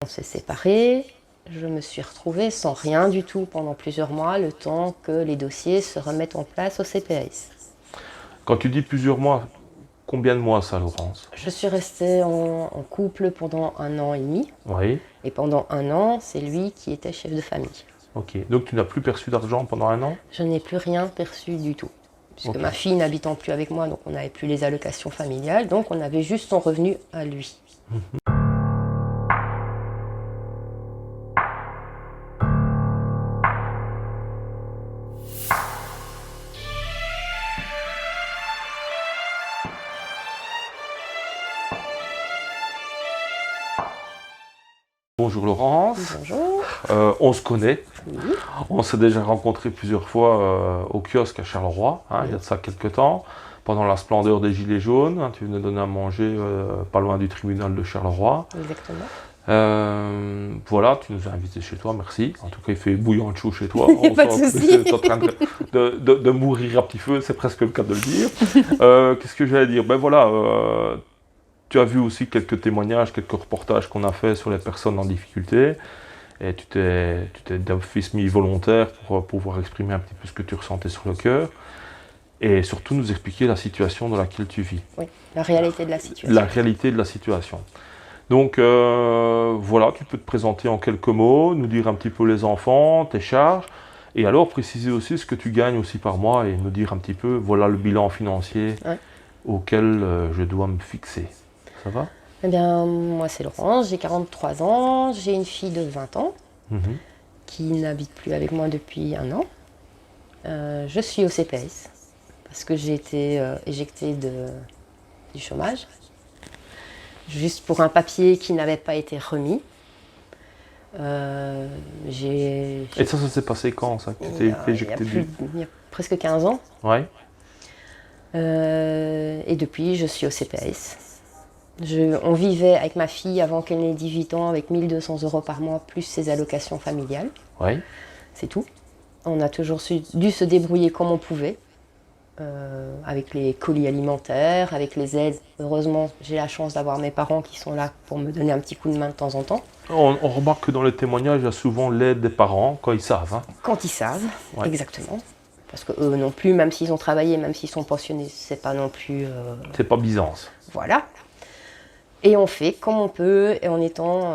on s'est séparés, je me suis retrouvée sans rien du tout pendant plusieurs mois, le temps que les dossiers se remettent en place au CPS. Quand tu dis plusieurs mois, combien de mois ça, Laurence? Je suis restée en couple pendant 1 an et demi, Oui, et pendant 1 an, c'est lui qui était chef de famille. ok. Donc tu n'as plus perçu d'argent pendant un an? Je n'ai plus rien perçu du tout, puisque Ok. ma fille n'habitant plus avec moi, donc on n'avait plus les allocations familiales, donc on avait juste son revenu à lui. Bonjour Laurence. Bonjour. On se connaît. Oui. On s'est déjà rencontrés plusieurs fois au kiosque à Charleroi, hein, il y a de ça quelques temps, pendant la splendeur des Gilets jaunes. Hein, tu venais donner à manger pas loin du tribunal de Charleroi. Exactement. Voilà, tu nous as invités chez toi, merci. En tout cas, il fait bouillant de chaud chez toi. Y a pas de sent que souci. tu es en train de mourir à petit feu, c'est presque le cas de le dire. Qu'est-ce que j'allais dire? Ben voilà, tu as vu aussi quelques témoignages, quelques reportages qu'on a fait sur les personnes en difficulté. Et tu t'es d'office mis volontaire pour pouvoir exprimer un petit peu ce que tu ressentais sur le cœur. Et surtout nous expliquer la situation dans laquelle tu vis. Oui, la réalité de la situation. La réalité de la situation. Donc voilà, tu peux te présenter en quelques mots, nous dire un petit peu les enfants, tes charges, et alors préciser aussi ce que tu gagnes aussi par mois et nous dire un petit peu, voilà le bilan financier Ouais. auquel je dois me fixer. Ça va? Eh bien, moi c'est Laurence, j'ai 43 ans, j'ai une fille de 20 ans Mhm. qui n'habite plus avec moi depuis 1 an. Je suis au CPS parce que j'ai été éjectée du chômage, juste pour un papier qui n'avait pas été remis. Et ça s'est passé quand, ça, que tu t'es été éjecté Il y a presque 15 ans. Ouais. Et depuis, je suis au CPS. On vivait avec ma fille avant qu'elle n'ait 18 ans avec 1 200 € par mois plus ses allocations familiales. Ouais. C'est tout. On a toujours dû se débrouiller comme on pouvait, avec les colis alimentaires, avec les aides. Heureusement, j'ai la chance d'avoir mes parents qui sont là pour me donner un petit coup de main de temps en temps. On remarque que dans les témoignages, il y a souvent l'aide des parents quand ils savent. Hein. Quand ils savent, Ouais. exactement. Parce que eux non plus, même s'ils ont travaillé, même s'ils sont pensionnés, c'est pas non plus... C'est pas Byzance. Voilà. Et on fait comme on peut, et en étant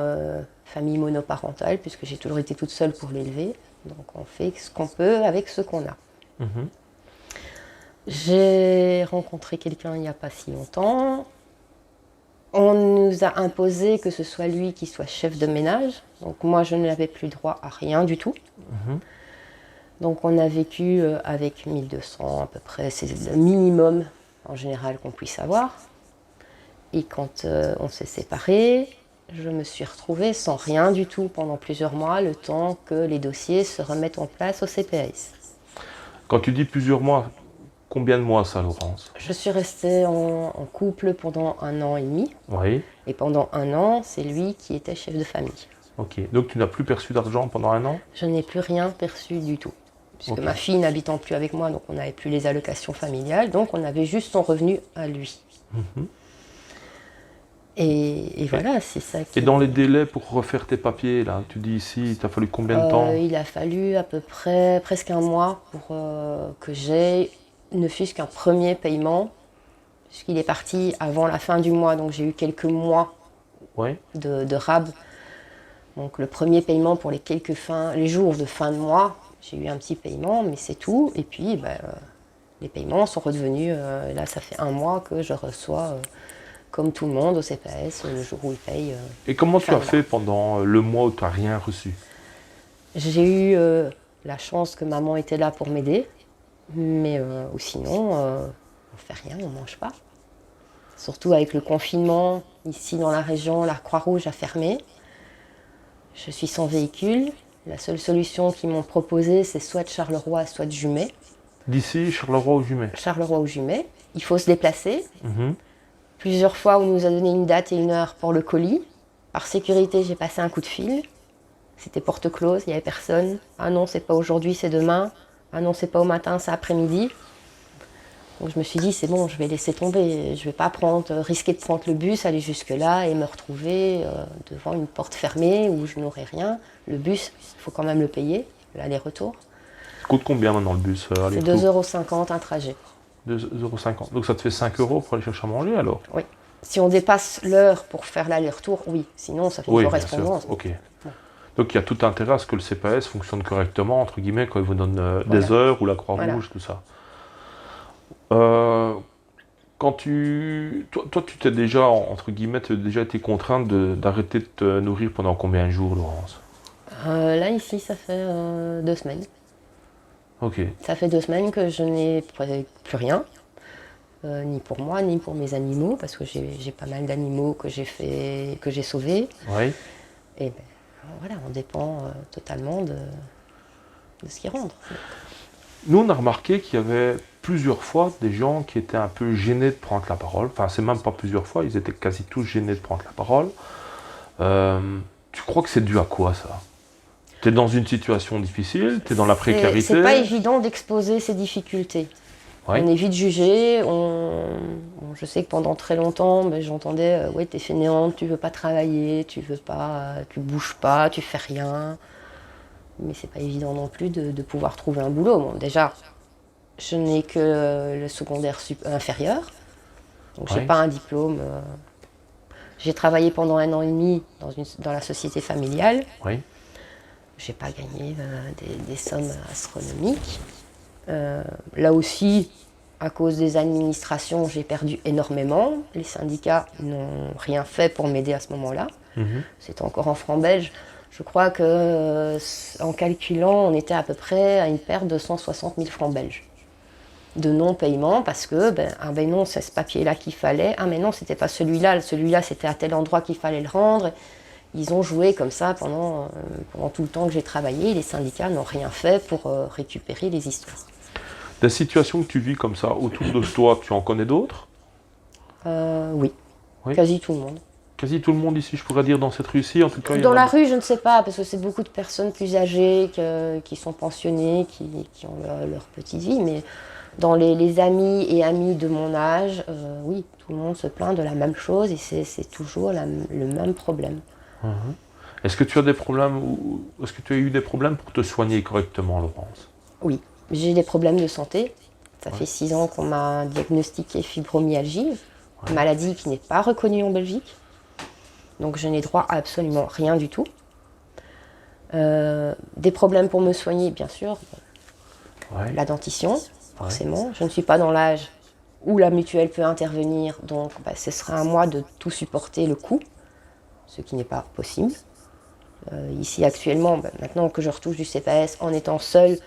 famille monoparentale, puisque j'ai toujours été toute seule pour l'élever. Donc on fait ce qu'on peut avec ce qu'on a. Mhm. J'ai rencontré quelqu'un il n'y a pas si longtemps. On nous a imposé que ce soit lui qui soit chef de ménage. Donc moi, je n'avais plus droit à rien du tout. Mhm. Donc on a vécu avec 1 200 à peu près. C'est le minimum en général qu'on puisse avoir. Et quand on s'est séparés, je me suis retrouvée sans rien du tout pendant plusieurs mois, le temps que les dossiers se remettent en place au CPS. Quand tu dis plusieurs mois, combien de mois ça, Laurence? Je suis restée en couple pendant 1 an et demi, Oui. et pendant 1 an, c'est lui qui était chef de famille. Ok. Donc tu n'as plus perçu d'argent pendant un an? Je n'ai plus rien perçu du tout, puisque Ok. ma fille n'habitant plus avec moi, donc on n'avait plus les allocations familiales, donc on avait juste son revenu à lui. Mhm. Et voilà, c'est ça qui... Et dans les délais pour refaire tes papiers, là, tu dis ici, il t'a fallu combien de temps? Il a fallu à peu près presque un mois pour que j'aie ne fût-ce qu'un premier paiement, puisqu'il est parti avant la fin du mois, donc j'ai eu quelques mois Oui. de rab. Donc le premier paiement pour les jours de fin de mois, j'ai eu un petit paiement, mais c'est tout. Et puis les paiements sont redevenus, là ça fait un mois que je reçois, comme tout le monde, au CPS, le jour où ils payent. Et comment tu fin as de mois. fait pendant le mois où tu n'as rien reçu? J'ai eu la chance que maman était là pour m'aider, mais ou sinon, on fait rien, on mange pas. Surtout avec le confinement, ici dans la région, la Croix-Rouge a fermé. Je suis sans véhicule. La seule solution qu'ils m'ont proposée, c'est soit de Charleroi, soit de Jumet. D'ici, Charleroi au Jumet. Charleroi ou Jumet. Il faut se déplacer. Mhm. Plusieurs fois, on nous a donné une date et une heure pour le colis. Par sécurité, j'ai passé un coup de fil. C'était porte close, il n'y avait personne. Ah non, c'est pas aujourd'hui, c'est demain. Ah non, c'est pas au matin, c'est après-midi. Donc je me suis dit, c'est bon, je vais laisser tomber. Je ne vais pas risquer de prendre le bus, aller jusque-là et me retrouver devant une porte fermée où je n'aurai rien. Le bus, il faut quand même le payer, l'aller-retour. Ça coûte combien maintenant le bus C'est 2,50 € un trajet. 2,50 €. Donc ça te fait 5 € pour aller chercher à manger alors? Oui. Si on dépasse l'heure pour faire l'aller-retour, oui. Sinon, ça fait une correspondance. Ok. Donc il y a tout intérêt à ce que le CPS fonctionne correctement, entre guillemets, quand il vous donne Voilà. des heures ou la Croix-Rouge, Voilà. tout ça. Quand toi, tu t'es déjà, entre guillemets, tu as déjà été contrainte d'arrêter de te nourrir pendant combien de jours, Laurence? Là, ici, ça fait 2 semaines. Ok. Ça fait 2 semaines que je n'ai plus rien, ni pour moi, ni pour mes animaux, parce que j'ai pas mal d'animaux que j'ai sauvés. Oui. Et ben, voilà, on dépend totalement de ce qu'ils rentrent. Nous, on a remarqué qu'il y avait plusieurs fois des gens qui étaient un peu gênés de prendre la parole. Enfin, c'est même pas plusieurs fois, ils étaient quasi tous gênés de prendre la parole. Tu crois que c'est dû à quoi, ça? Tu es dans une situation difficile, tu es dans la précarité. C'est pas évident d'exposer ses difficultés. Oui. On est vite jugé. Je sais que pendant très longtemps, j'entendais ouais, t'es fainéante, tu veux pas travailler, tu bouges pas, tu fais rien. Mais c'est pas évident non plus de pouvoir trouver un boulot. Bon, déjà, je n'ai que le secondaire inférieur, donc j'ai pas un diplôme. J'ai travaillé pendant 1 an et demi dans la société familiale. Oui. J'ai pas gagné des sommes astronomiques. Là aussi, à cause des administrations, j'ai perdu énormément. Les syndicats n'ont rien fait pour m'aider à ce moment-là. C'était encore en francs belges. Je crois que, en calculant, on était à peu près à une perte de 160 000 francs belges de non-paiement parce que, non, c'est ce papier-là qu'il fallait. Ah, mais non, c'était pas celui-là. Celui-là, c'était à tel endroit qu'il fallait le rendre. Ils ont joué comme ça pendant tout le temps que j'ai travaillé. Les syndicats n'ont rien fait pour récupérer les histoires. Des situations que tu vis comme ça autour de toi, tu en connais d'autres? Oui, quasi tout le monde. Quasi tout le monde ici, je pourrais dire, dans cette rue-ci, en tout cas. Dans la rue, je ne sais pas, parce que c'est beaucoup de personnes plus âgées qui sont pensionnées, qui ont leur petite vie, mais dans les amis et amis de mon âge, oui, tout le monde se plaint de la même chose et c'est toujours le même problème. Est-ce que tu as des problèmes, est-ce que tu as eu des problèmes pour te soigner correctement, Laurence? Oui, j'ai des problèmes de santé. Ça fait 6 ans qu'on m'a diagnostiqué fibromyalgie, une maladie qui n'est pas reconnue en Belgique. Donc je n'ai droit à absolument rien du tout. Des problèmes pour me soigner, bien sûr. La dentition, forcément. Je ne suis pas dans l'âge où la mutuelle peut intervenir, donc ce sera à moi de tout supporter le coût, ce qui n'est pas possible. Ici actuellement, maintenant que je retouche du CPS en étant seule,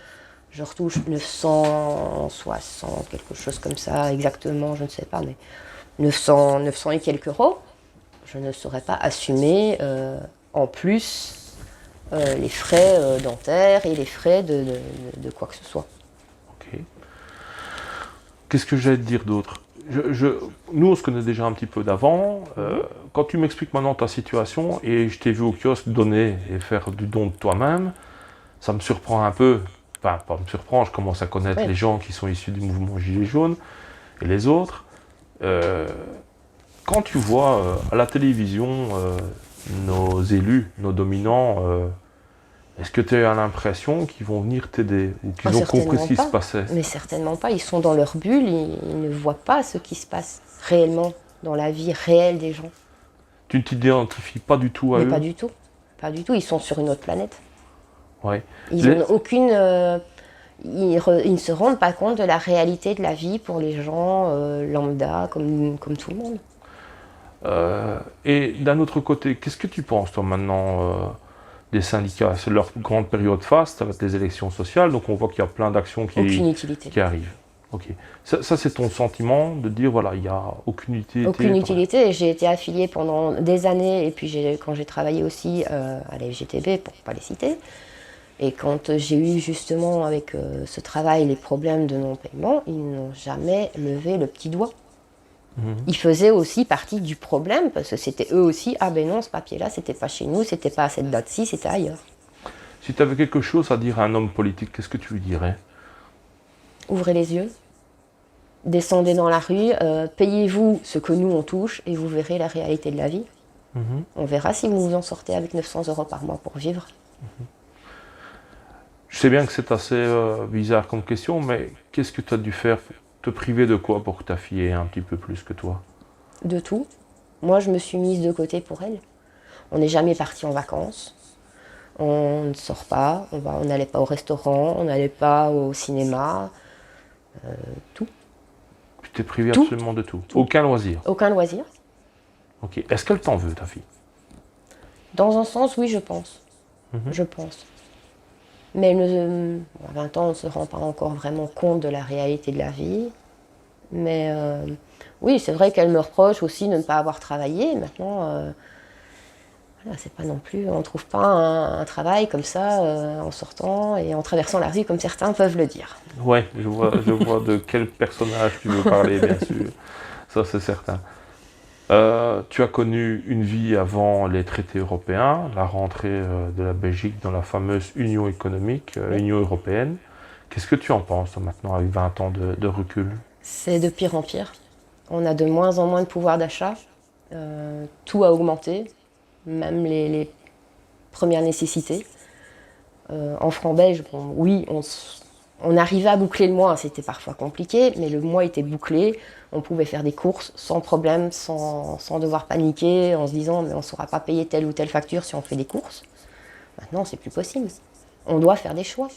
je retouche 960, quelque chose comme ça, exactement, je ne sais pas, mais 900 et quelques euros. Je ne saurais pas assumer en plus les frais dentaires et les frais de quoi que ce soit. Ok. Qu'est-ce que j'allais te dire d'autre? Nous, on se connaît déjà un petit peu d'avant. Quand tu m'expliques maintenant ta situation, et je t'ai vu au kiosque donner et faire du don de toi-même, ça me surprend un peu. Enfin, pas me surprend, je commence à connaître les gens qui sont issus du mouvement Gilets jaunes et les autres. Quand tu vois à la télévision nos élus, nos dominants, est-ce que tu as l'impression qu'ils vont venir t'aider ou qu'ils ont compris ce qui se passait? Mais certainement pas, ils sont dans leur bulle, ils ne voient pas ce qui se passe réellement dans la vie réelle des gens. Tu ne t'identifies pas du tout à eux? Mais pas du tout, pas du tout, ils sont sur une autre planète. Ouais. Ils n'ont aucune... ils ne se rendent pas compte de la réalité de la vie pour les gens lambda, comme tout le monde. Et d'un autre côté, qu'est-ce que tu penses, toi, maintenant, des syndicats? C'est leur grande période faste avec les élections sociales, donc on voit qu'il y a plein d'actions qui arrivent. Ok. Ça, c'est ton sentiment de dire, voilà, il n'y a aucune utilité? Aucune utilité. J'ai été affiliée pendant des années, et puis quand j'ai travaillé aussi à la FGTB, pour ne pas les citer, et quand j'ai eu justement avec ce travail les problèmes de non-paiement, ils n'ont jamais levé le petit doigt. Ils faisaient aussi partie du problème, parce que c'était eux aussi, ah ben non, ce papier-là, c'était pas chez nous, c'était pas à cette date-ci, c'était ailleurs. Si tu avais quelque chose à dire à un homme politique, qu'est-ce que tu lui dirais? Ouvrez les yeux. Descendez dans la rue, payez-vous ce que nous on touche et vous verrez la réalité de la vie. On verra si vous vous en sortez avec 900 € par mois pour vivre. Je sais bien que c'est assez bizarre comme question, mais qu'est-ce que tu as dû faire? Te priver de quoi pour que ta fille ait un petit peu plus que toi? De tout. Moi, je me suis mise de côté pour elle. On n'est jamais parti en vacances. On ne sort pas. On n'allait pas au restaurant. On n'allait pas au cinéma. Tout. Tu t'es privé Tout. absolument de tout. Aucun loisir. Aucun loisir. Ok. Est-ce qu'elle t'en veut, ta fille? Dans un sens, oui, je pense. Je pense. Mais à 20 ans, on ne se rend pas encore vraiment compte de la réalité de la vie. Mais oui, c'est vrai qu'elle me reproche aussi de ne pas avoir travaillé. Maintenant, voilà, c'est pas non plus, on ne trouve pas un travail comme ça en sortant et en traversant la rue comme certains peuvent le dire. Ouais, je vois de quel personnage tu veux parler, bien sûr. Ça, c'est certain. Tu as connu une vie avant les traités européens, la rentrée de la Belgique dans la fameuse Union économique, Union européenne. Qu'est-ce que tu en penses toi, maintenant avec 20 ans de recul? C'est de pire en pire. On a de moins en moins de pouvoir d'achat. Tout a augmenté, même les premières nécessités. En francs belges, bon, oui, on arrivait à boucler le mois, c'était parfois compliqué, mais le mois était bouclé. On pouvait faire des courses sans problème, sans devoir paniquer, en se disant mais on ne saura pas payer telle ou telle facture si on fait des courses. Maintenant, c'est plus possible. On doit faire des choix.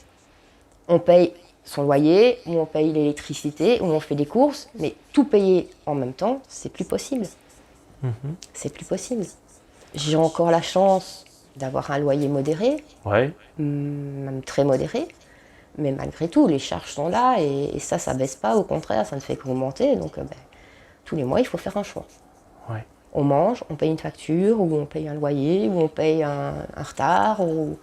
On paye son loyer, ou on paye l'électricité, ou on fait des courses, mais tout payer en même temps, c'est plus possible. C'est plus possible. J'ai encore la chance d'avoir un loyer modéré, Ouais. même très modéré, mais malgré tout, les charges sont là et ça baisse pas, au contraire, ça ne fait qu'augmenter. Donc tous les mois, il faut faire un choix. Ouais. On mange, on paye une facture, ou on paye un loyer, ou on paye un retard, ou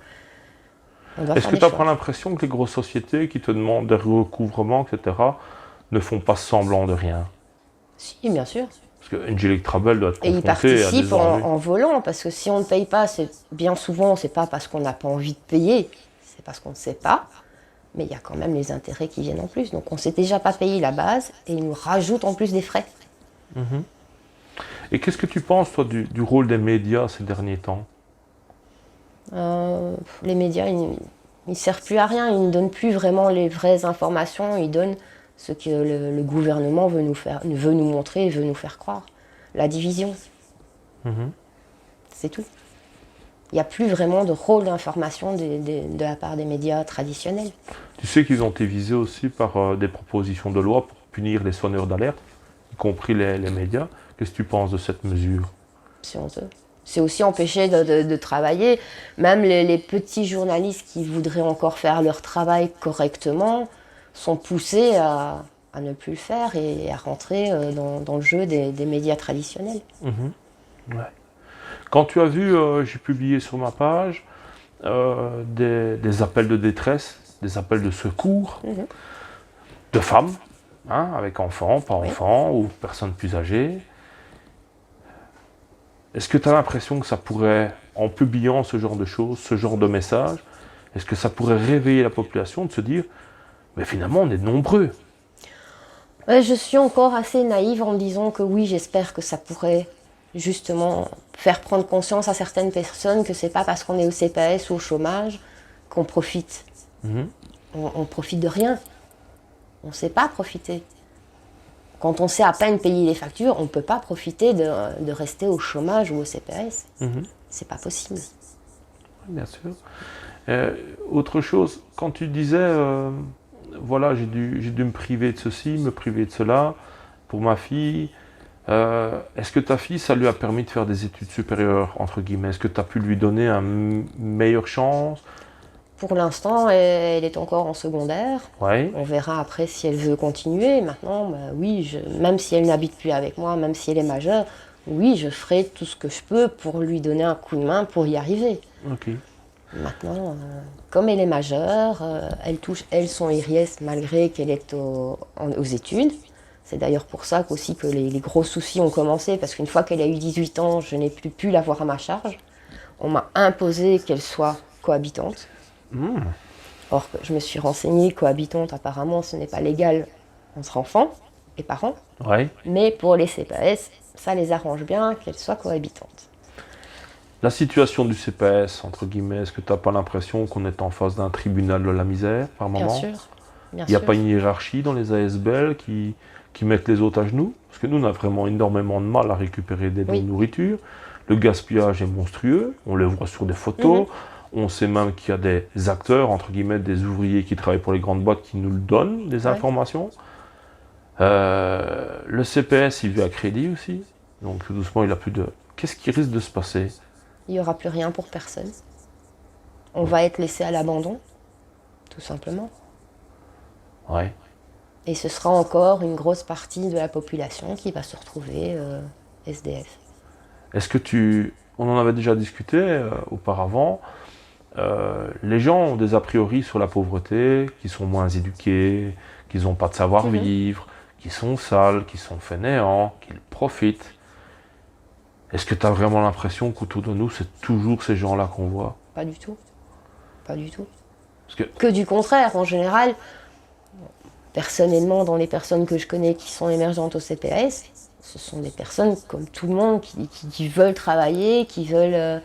on doit Est-ce faire que des tu as choix. l'impression que les grosses sociétés qui te demandent des recouvrements, etc., ne font pas semblant de rien? Si, bien sûr. Parce que Angelique Trabel doit être Et ils confrontée à participent des ennuis. en volant, parce que si on ne paye pas, bien souvent, c'est pas parce qu'on n'a pas envie de payer, c'est parce qu'on ne sait pas. Mais il y a quand même les intérêts qui viennent en plus. Donc on ne s'est déjà pas payé la base et ils nous rajoutent en plus des frais. Et qu'est-ce que tu penses, toi, du rôle des médias ces derniers temps? Les médias, ils ne servent plus à rien, ils ne donnent plus vraiment les vraies informations, ils donnent ce que le gouvernement veut nous montrer, veut nous faire croire. La division. C'est tout. Il n'y a plus vraiment de rôle d'information de la part des médias traditionnels. Tu sais qu'ils ont été visés aussi par des propositions de loi pour punir les sonneurs d'alerte, y compris les médias. Qu'est-ce que tu penses de cette mesure? C'est honteux. C'est aussi empêcher de travailler. Même les petits journalistes qui voudraient encore faire leur travail correctement sont poussés à ne plus le faire et à rentrer dans le jeu des médias traditionnels. Ouais. Quand tu as vu, j'ai publié sur ma page des appels de détresse, des appels de secours de femmes, hein, avec enfants, pas enfants, ou personnes plus âgées. Est-ce que tu as l'impression que ça pourrait, en publiant ce genre de choses, ce genre de messages, est-ce que ça pourrait réveiller la population de se dire, mais finalement on est nombreux? Je suis encore assez naïve en me disant que oui, j'espère que ça pourrait justement faire prendre conscience à certaines personnes que c'est pas parce qu'on est au CPS ou au chômage qu'on profite. On profite de rien. On ne sait pas profiter. Quand on sait à peine payer les factures, on ne peut pas profiter de rester au chômage ou au CPS. C'est pas possible. Bien sûr. Autre chose, quand tu disais, voilà, j'ai dû me priver de ceci, me priver de cela, pour ma fille, est-ce que ta fille, ça lui a permis de faire des études supérieures, entre guillemets? Est-ce que tu as pu lui donner une meilleure chance? Pour l'instant, elle est encore en secondaire. Ouais. On verra après si elle veut continuer. Maintenant, bah oui, même si elle n'habite plus avec moi, même si elle est majeure, oui, je ferai tout ce que je peux pour lui donner un coup de main pour y arriver. Ok. Maintenant, comme elle est majeure, elle touche, elle, son IRS malgré qu'elle est aux études. C'est d'ailleurs pour ça qu'aussi que les gros soucis ont commencé, parce qu'une fois qu'elle a eu 18 ans, je n'ai plus pu l'avoir à ma charge. On m'a imposé qu'elle soit cohabitante. Or, je me suis renseignée, cohabitante, apparemment, ce n'est pas légal entre enfants. les parents. Ouais. Mais pour les CPAS, ça les arrange bien qu'elles soient cohabitantes. La situation du CPS, entre guillemets, est-ce que tu n'as pas l'impression qu'on est en face d'un tribunal de la misère par Bien moment? sûr, bien Il n'y a sûr. pas une hiérarchie dans les ASBL qui mettent les autres à genoux? Parce que nous, on a vraiment énormément de mal à récupérer des dons Oui. de nourriture. Le gaspillage est monstrueux, on le voit sur des photos. On sait même qu'il y a des acteurs, entre guillemets, des ouvriers qui travaillent pour les grandes boîtes qui nous le donnent, des Ouais. informations. Le CPS, il vit à crédit aussi. Donc tout doucement, il a plus de... Qu'est-ce qui risque de se passer? Il n'y aura plus rien pour personne. On va être laissé à l'abandon, tout simplement. Ouais. Et ce sera encore une grosse partie de la population qui va se retrouver SDF. Est-ce que tu... On en avait déjà discuté auparavant. Les gens ont des a priori sur la pauvreté, qui sont moins éduqués, qui n'ont pas de savoir-vivre, qui sont sales, qui sont fainéants, qui profitent. Est-ce que tu as vraiment l'impression qu'autour de nous, c'est toujours ces gens-là qu'on voit? Pas du tout. Pas du tout. Parce que... Que du contraire, en général, personnellement, dans les personnes que je connais qui sont émergentes au CPAS, ce sont des personnes comme tout le monde qui veulent travailler, qui veulent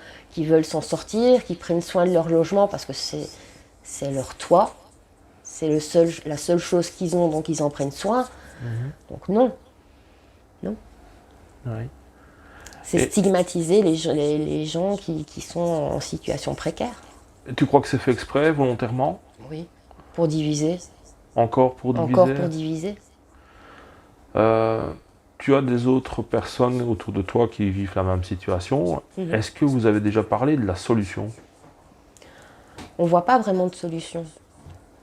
s'en sortir, qui prennent soin de leur logement parce que c'est leur toit, c'est la seule chose qu'ils ont, donc ils en prennent soin. Donc non. Ouais. C'est stigmatiser les gens qui sont en situation précaire. Et tu crois que c'est fait exprès, volontairement? Oui. Pour diviser. Encore pour diviser? Encore pour diviser. Tu as des autres personnes autour de toi qui vivent la même situation. Est-ce que vous avez déjà parlé de la solution? On ne voit pas vraiment de solution.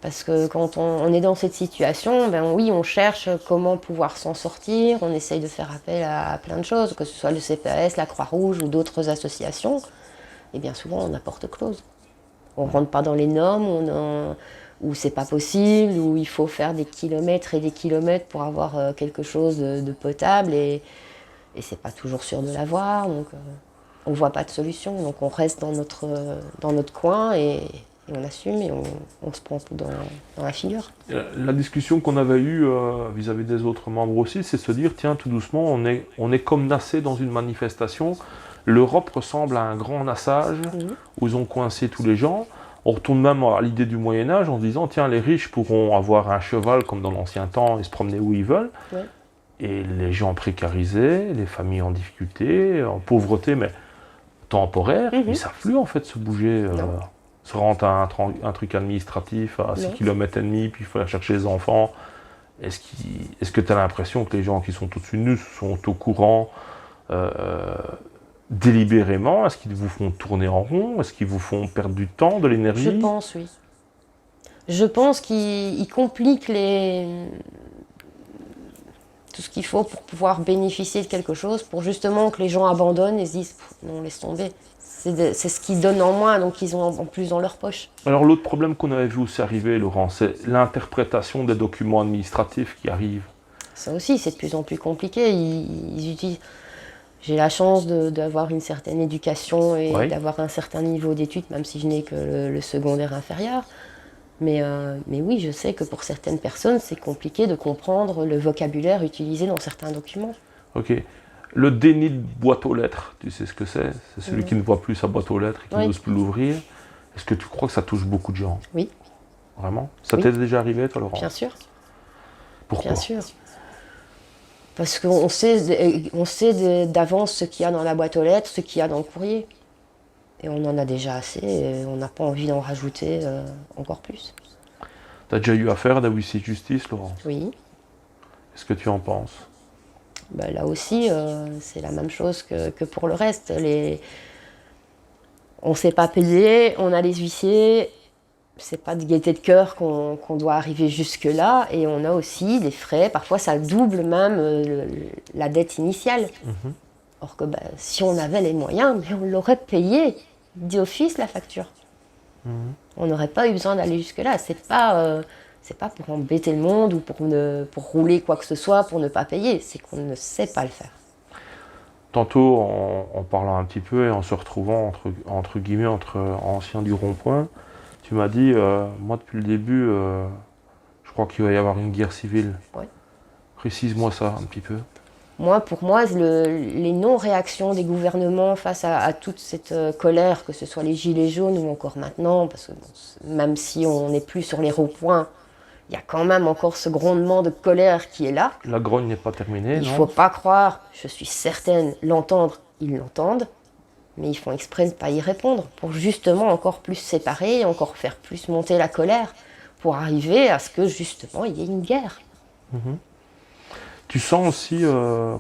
Parce que quand on est dans cette situation, ben oui, on cherche comment pouvoir s'en sortir, on essaye de faire appel à plein de choses, que ce soit le CPAS, la Croix-Rouge ou d'autres associations. Et bien souvent, on a porte close. On ne rentre pas dans les normes, où c'est pas possible, où il faut faire des kilomètres et des kilomètres pour avoir quelque chose de potable et c'est pas toujours sûr de l'avoir. Donc on voit pas de solution. Donc on reste dans notre coin et on assume et on se prend tout dans la figure. La discussion qu'on avait eue vis-à-vis des autres membres aussi, c'est de se dire, tiens, tout doucement, on est comme nassé dans une manifestation. L'Europe ressemble à un grand nassage où ils ont coincé tous les gens. On retourne même à l'idée du Moyen-Âge en se disant, tiens, les riches pourront avoir un cheval comme dans l'ancien temps et se promener où ils veulent. Ouais. Et les gens précarisés, les familles en difficulté, en pauvreté, mais temporaire, ils ne savent plus en fait se bouger. Se rendre à un truc administratif à 6 km et demi, puis il faut aller chercher les enfants. Est-ce que tu as l'impression que les gens qui sont au-dessus de nous sont au courant délibérément? Est-ce qu'ils vous font tourner en rond? Est-ce qu'ils vous font perdre du temps, de l'énergie? Je pense, oui. Je pense qu'ils compliquent tout ce qu'il faut pour pouvoir bénéficier de quelque chose, pour justement que les gens abandonnent et se disent « non, laisse tomber ». C'est ce qu'ils donnent en moins, donc ils ont en plus dans leur poche. Alors l'autre problème qu'on avait vu aussi arriver, Laurent, c'est l'interprétation des documents administratifs qui arrivent. Ça aussi, c'est de plus en plus compliqué. Ils utilisent... J'ai la chance d'avoir une certaine éducation et d'avoir un certain niveau d'études, même si je n'ai que le secondaire inférieur. Mais oui, je sais que pour certaines personnes, c'est compliqué de comprendre le vocabulaire utilisé dans certains documents. Ok. Le déni de boîte aux lettres, tu sais ce que c'est? C'est celui qui ne voit plus sa boîte aux lettres et qui n'ose plus l'ouvrir. Est-ce que tu crois que ça touche beaucoup de gens? Oui. Vraiment? Ça t'est déjà arrivé, toi, Laurent? Bien sûr. Pourquoi? Bien sûr. Parce qu'on sait d'avance ce qu'il y a dans la boîte aux lettres, ce qu'il y a dans le courrier. Et on en a déjà assez, et on n'a pas envie d'en rajouter encore plus. Tu as déjà eu affaire à la huissier de justice, Laurent? Oui. Qu'est-ce que tu en penses? Ben là aussi, c'est la même chose que pour le reste. On ne sait pas payer, on a les huissiers, c'est pas de gaieté de cœur qu'on doit arriver jusque-là, et on a aussi des frais, parfois ça double même la dette initiale. Or que si on avait les moyens, mais on l'aurait payé d'office la facture. On n'aurait pas eu besoin d'aller jusque-là. C'est pas pour embêter le monde ou pour rouler quoi que ce soit, pour ne pas payer. C'est qu'on ne sait pas le faire. Tantôt, en parlant un petit peu et en se retrouvant entre guillemets entre anciens du rond-point, tu m'as dit, moi depuis le début, je crois qu'il va y avoir une guerre civile. Ouais. Précise-moi ça un petit peu. Pour moi, les non-réactions des gouvernements face à toute cette colère, que ce soit les gilets jaunes ou encore maintenant, parce que même si on n'est plus sur les ronds-points, il y a quand même encore ce grondement de colère qui est là. La grogne n'est pas terminée, Il ne non? faut pas croire, je suis certaine, l'entendre, ils l'entendent, mais ils font exprès de ne pas y répondre, pour justement encore plus séparer, encore faire plus monter la colère, pour arriver à ce que justement il y ait une guerre. Tu sens aussi,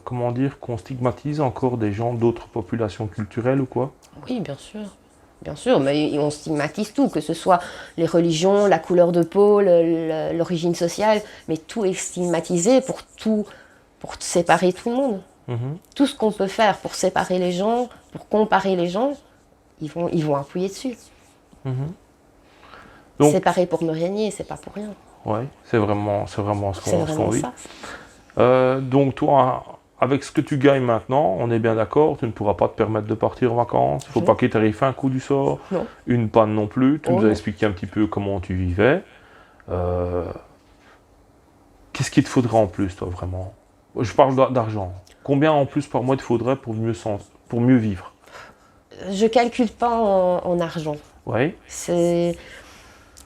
comment dire, qu'on stigmatise encore des gens d'autres populations culturelles ou quoi? Oui, bien sûr. Bien sûr, mais on stigmatise tout, que ce soit les religions, la couleur de peau, l'origine sociale, mais tout est stigmatisé pour séparer tout le monde. Mhm. Tout ce qu'on peut faire pour séparer les gens, pour comparer les gens, ils vont appuyer dessus. Donc, Séparer pour me régner, c'est pas pour rien. ouais, c'est vraiment ce C'est qu'on vraiment vit. ça. Donc toi, avec ce que tu gagnes maintenant, on est bien d'accord, tu ne pourras pas te permettre de partir en vacances. Il ne faut Non. pas qu'il t'arrive un coup du sort, Non. une panne non plus. Tu Oh nous as non. expliqué un petit peu comment tu vivais. Euh, Qu'est-ce qu'il te faudrait en plus, toi, vraiment? Je parle d'argent. Combien en plus par mois il te faudrait pour mieux vivre? Je calcule pas en argent. Oui.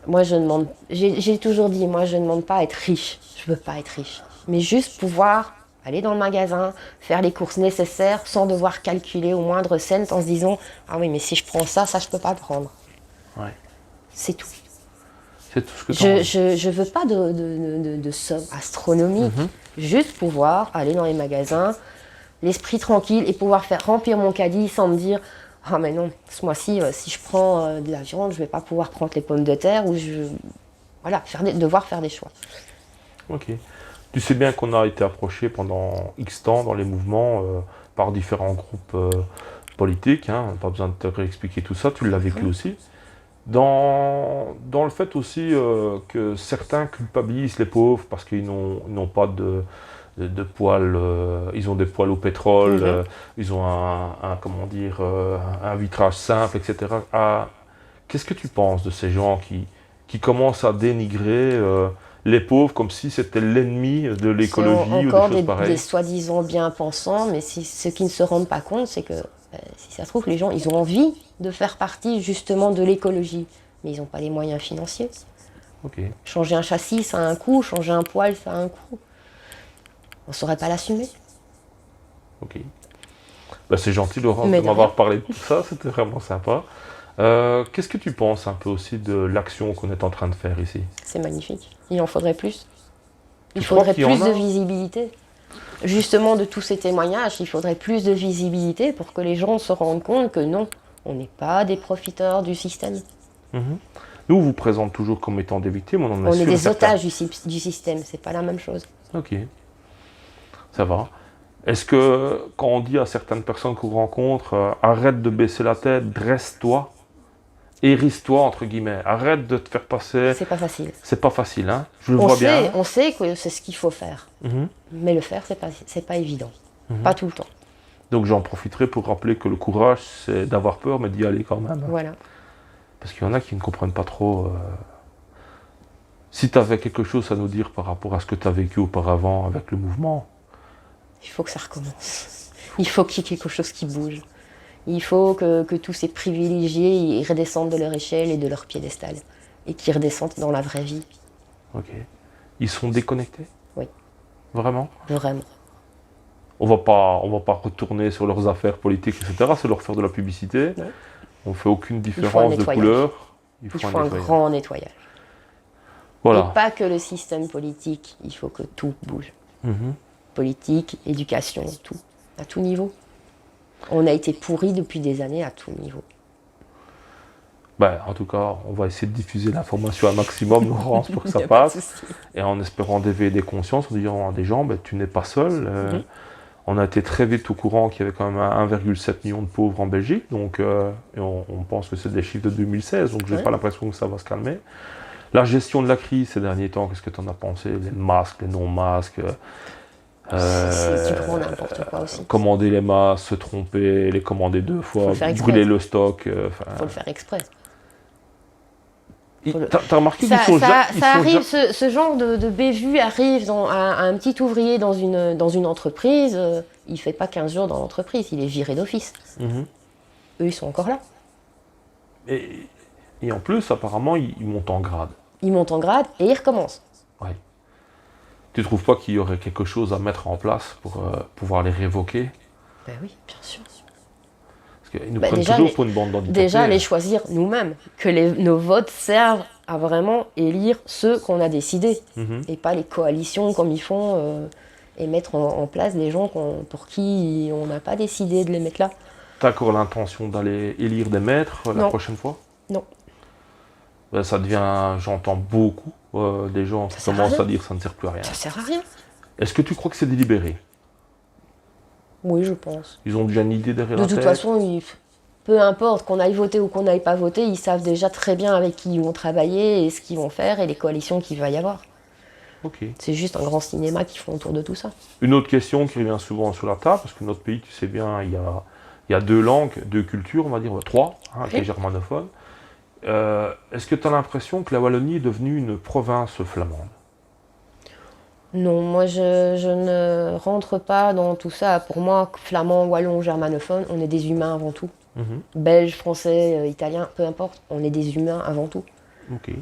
Moi, je demande. J'ai toujours dit, moi, je ne demande pas à être riche. Je veux pas être riche. Mais juste pouvoir aller dans le magasin, faire les courses nécessaires sans devoir calculer au moindre cent en se disant ah oui, mais si je prends ça, je peux pas le prendre. Ouais. C'est tout. C'est tout ce que tu as. Je veux pas de somme astronomique. Juste pouvoir aller dans les magasins, l'esprit tranquille et pouvoir faire remplir mon caddie sans me dire ah mais non, ce mois-ci, si je prends de la viande, je vais pas pouvoir prendre les pommes de terre ou voilà, devoir faire des choix. Ok. Tu sais bien qu'on a été approché pendant X temps dans les mouvements par différents groupes politiques. Hein. Pas besoin de te réexpliquer tout ça, tu l'as vécu aussi. Dans le fait aussi que certains culpabilisent les pauvres parce qu'ils n'ont pas de poêle, ils ont des poêles au pétrole, ils ont comment dire, un vitrage simple, etc. Qu'est-ce que tu penses de ces gens qui commencent à dénigrer les pauvres comme si c'était l'ennemi de l'écologie ou des Encore choses pareilles? des soi-disant bien-pensants, mais ce qui ne se rendent pas compte, c'est que si ça se trouve, les gens, ils ont envie de faire partie justement de l'écologie, mais ils n'ont pas les moyens financiers. Ok, Changer un châssis, ça a un coût, changer un poêle, ça a un coût. On ne saurait pas l'assumer. ok. Bah, c'est gentil, Laurent, Mais de de m'avoir rien. parlé de tout ça, c'était vraiment sympa. Qu'est-ce que tu penses un peu aussi de l'action qu'on est en train de faire ici? C'est magnifique. Il en faudrait plus. Il Tu crois faudrait qu'il y en plus a? de visibilité. Justement, de tous ces témoignages, il faudrait plus de visibilité pour que les gens se rendent compte que non, on n'est pas des profiteurs du système. Mhm. Nous, on vous présente toujours comme étant des victimes, on en est On est sûr et des certain. otages du système, c'est pas la même chose. Ok, ça va. Est-ce que quand on dit à certaines personnes qu'on rencontre, arrête de baisser la tête, dresse-toi, hérisse-toi entre guillemets, arrête de te faire passer, C'est pas facile. c'est pas facile, hein? Je le vois bien. On sait que c'est ce qu'il faut faire, Mhm. mais le faire, c'est pas évident. Pas tout le temps. Donc j'en profiterai pour rappeler que le courage, c'est d'avoir peur, mais d'y aller quand même. Voilà. Parce qu'il y en a qui ne comprennent pas trop. Si tu avais quelque chose à nous dire par rapport à ce que tu as vécu auparavant avec le mouvement. Il faut que ça recommence. Il faut qu'il y ait quelque chose qui bouge. Il faut que tous ces privilégiés ils redescendent de leur échelle et de leur piédestal. Et qu'ils redescendent dans la vraie vie. Ok. Ils sont déconnectés? Oui. Vraiment? Vraiment. On va pas retourner sur leurs affaires politiques, etc. C'est leur faire de la publicité. Non. On fait aucune un différence de nettoyage. couleur. Il faut un nettoyage. grand nettoyage. Voilà. Et pas que le système politique. Il faut que tout bouge. Mhm. Politique, éducation, tout. À tout niveau. On a été pourris depuis des années à tout niveau. Ben, en tout cas, on va essayer de diffuser l'information un maximum, Laurence, pour que ça Y a pas de passe. souci. Et en espérant d'éveiller des consciences, en disant à des gens, ben, tu n'es pas seul. On a été très vite au courant qu'il y avait quand même 1,7 million de pauvres en Belgique. Donc, et on pense que c'est des chiffres de 2016, donc je n'ai pas l'impression que ça va se calmer. La gestion de la crise ces derniers temps, qu'est-ce que tu en as pensé? Les masques, les non-masques, C'est du grand n'importe quoi aussi. commander les masques, se tromper, les commander deux fois, le faire exprès. brûler le stock. Il faut le faire exprès. T'as remarqué qu'ils Ça, sont ça, ils ça sont arrive, ce genre de bévue arrive à un petit ouvrier dans une entreprise, il fait pas 15 jours dans l'entreprise, il est viré d'office. Mhm. Eux, ils sont encore là. Et, et en plus, apparemment, ils montent en grade. Ils montent en grade et ils recommencent. Ouais. Tu trouves pas qu'il y aurait quelque chose à mettre en place pour pouvoir les révoquer? Ben oui, bien sûr. Parce qu'ils nous Bah, prennent déjà, toujours pour une bande d'handicapés. Déjà, les choisir nous-mêmes. Que nos votes servent à vraiment élire ceux qu'on a décidés. Mhm. Et pas les coalitions comme ils font et mettre en place des gens pour qui on n'a pas décidé de les mettre là. T'as encore l'intention d'aller élire des maîtres la Non. prochaine fois? Non. Ben, ça devient, j'entends beaucoup des gens qui sert à commencent rien. à dire que ça ne sert plus à rien. Ça sert à rien. Est-ce que tu crois que c'est délibéré? Oui, je pense. Ils ont déjà une idée derrière De la toute tête? façon, peu importe qu'on aille voter ou qu'on n'aille pas voter, ils savent déjà très bien avec qui ils vont travailler et ce qu'ils vont faire et les coalitions qu'il va y avoir. Ok. C'est juste un grand cinéma qui font autour de tout ça. Une autre question qui revient souvent sur la table, parce que notre pays, tu sais bien, il y a deux langues, deux cultures, on va dire, trois, qui est germanophone. Est-ce que tu as l'impression que la Wallonie est devenue une province flamande? Non, moi je ne rentre pas dans tout ça. Pour moi, flamand, wallon, germanophone, on est des humains avant tout. Mhm. Belge, français, italien, peu importe, on est des humains avant tout. Ok.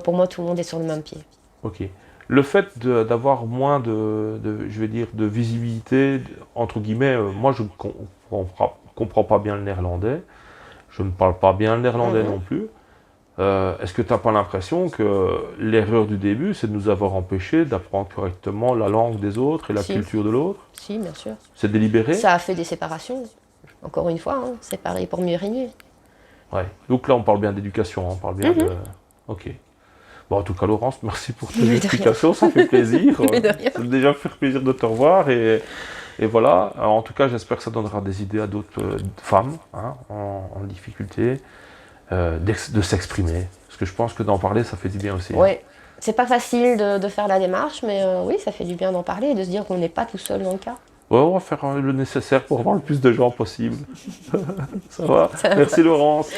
Pour moi, tout le monde est sur le même pied. Ok. Le fait d'avoir moins je vais dire, de visibilité, entre guillemets, moi je ne comprends pas bien le néerlandais, je ne parle pas bien le néerlandais non plus. Est-ce que tu n'as pas l'impression que l'erreur du début, c'est de nous avoir empêchés d'apprendre correctement la langue des autres et la Si. culture de l'autre? Si, bien sûr. C'est délibéré? Ça a fait des séparations. Encore une fois, séparer pour mieux régner. Ouais. Donc là, on parle bien d'éducation, on parle bien de... Ok. Bon, en tout cas, Laurence, merci pour tes Mais de explications, ça fait plaisir. Mais de rien. Ça me déjà fait plaisir de te revoir et voilà. Alors, en tout cas, j'espère que ça donnera des idées à d'autres femmes en difficulté de s'exprimer. Parce que je pense que d'en parler, ça fait du bien aussi. Ouais. C'est pas facile de faire la démarche, mais oui, ça fait du bien d'en parler et de se dire qu'on n'est pas tout seul dans le cas. Ouais, on va faire le nécessaire pour avoir le plus de gens possible. Ça va? Ça va. Merci Laurence.